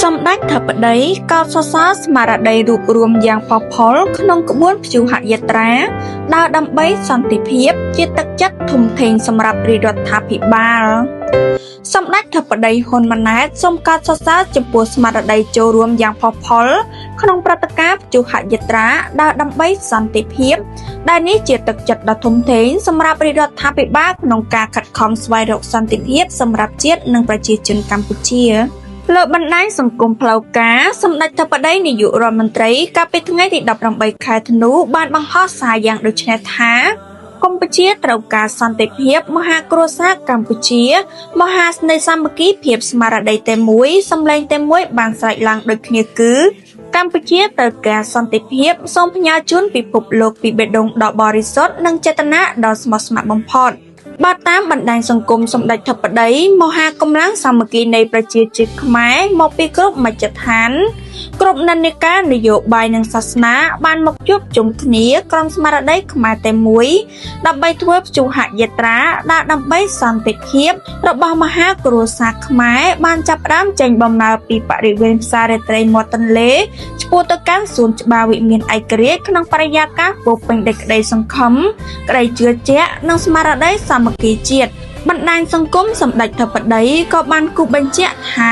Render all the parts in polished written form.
សម្ដេចធិបតីកោតសរសើរស្មារតីរួបរวมយ៉ាងផុសផុលក្នុងក្បួនព្យុហយាត្រាដើរដើម្បីសន្តិភាពជាទឹកចិត្តធំធេងសម្រាប់រាជរដ្ឋាភិបាលសម្ដេចធិបតីហ៊ុនម៉ាណែតសូមកោតសរសើរចំពោះស្មារតីចូលរួមយ៉ាងផុសផុលក្នុងព្រឹត្តិការណ៍ព្យុហយាត្រាដើរដើម្បីសន្តិភាពដែលនេះជាទឹកចិត្តដ៏ធំធេងសម្រាប់រាជរដ្ឋាភិបាលក្នុងការខិតខំស្វែងរកសន្តិភាពសម្រាប់ជាតិនិងប្រជាជនកម្ពុជាលើបណ្ដាញសង្គមផ្លូវការសម្ដេចធិបតីនាយករដ្ឋមន្ត្រីកាលពីថ្ងៃទី18ខែធ្នូបានបង្ហោះសារយ៉ាងដូចនេះថាកម្ពុជាត្រូវការសន្តិភាពមហាគ្រួសារកម្ពុជាមហាស្នេហ៍សាមគ្គីភាពស្មារតីតែមួយសម្លេងតែមួយបានស្រេចឡើងដូចគ្នាគឺកម្ពុជាត្រូវការសន្តិភាពសូមផ្ញើជូនពិភពលោកពីបេះដូងដ៏បរិសុទ្ធនិងចេតនាដ៏ស្មោះស្ម័គ្របំផុតបាទតាមបណ្ដាញសង្គមសម្ដេចធិបតីមហាកម្លាំងសាមគ្គីនៃប្រជាជាតិខ្មែរមកពីគ្រប់មជ្ឈដ្ឋានគ្រប់និន្នាការនយោបាយនិងសាសនាបានមកជួបជុំគ្នាក្រុមស្មារតីខ្មែរតែមួយដើម្បីធ្វើព្យុហយាត្រាដើរដើម្បីសន្តិភាពរបស់មហាគ្រួសារខ្មែរបានចាប់ផ្ដើមចេញដំណើរពីបរិវេណផ្សាររាត្រីមាត់ទន្លេឆ្ពោះទៅកាន់សួនច្បារវិមានឯករាជ្យក្នុងបរិយាកាសពោពេញដោយក្តីសង្ឃឹមក្តីជឿជាក់និងស្មារតីសាមគ្គីជាតិបណ្ដាញសង្គមសម្ដេចធិបតីក៏បានគូបញ្ជាក់ថា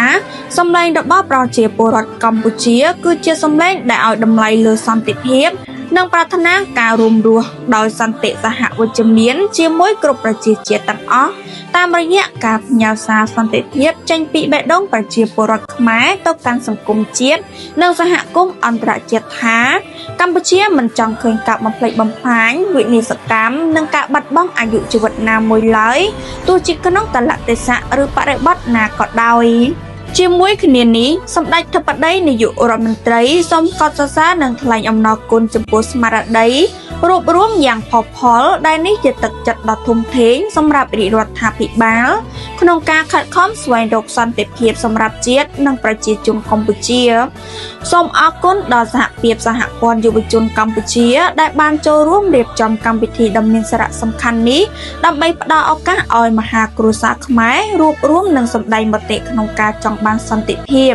សម្លេងរបស់ប្រជាពលរដ្ឋកម្ពុជាគឺជាសម្លេងដែលឲ្យតម្លៃលើសន្តិភាពនិងប្រាថ្នាការរួមរស់ដោយសន្តិសហវិជ្ជមានជាមួយគ្រប់ប្រជាជាតិទាំងអស់តាមរយៈការផ្ញើសារសន្តិភាពចេញពីបេះដូងប្រជាពលរដ្ឋខ្មែរទៅកាន់សង្គមជាតិនិងសហគមន៍អន្តរជាតិថាកម្ពុជាមិនចង់ឃើញការបំផ្លិចបំផ្លាញវិនាសកម្មនិងការបាត់បង់អាយុជីវិតណាមួយឡើយទោះជាក្នុងកលៈទេសៈឬបរិបទណាក៏ដោយជាមួយគ្នានេះសម្ដេចធិបតីនាយករដ្ឋមន្ត្រីសូមកោតសរសើរនិងថ្លែងអំណរគុណចំពោះស្មារតីរួបរวมយ៉ាងផុសផុលដែលនេះជាទឹកចិត្តដ៏ធំធេងសម្រាប់រាជរដ្ឋាភិបាលក្នុងការខិតខំស្វែងរកសន្តិភាពសម្រាប់ជាតិនិងប្រជាជនកម្ពុជាសូមអរគុណដល់សហភាពសហព័ន្ធយុវជនកម្ពុជាដែលបានចូលរួមរៀបចំកម្មវិធីដ៏មានសារៈសំខាន់នេះដើម្បីផ្ដល់ឱកាសឲ្យមហាគ្រួសារខ្មែររួបរวมនិងសម្ដែងមតិក្នុងការចង់បានសន្តិភាព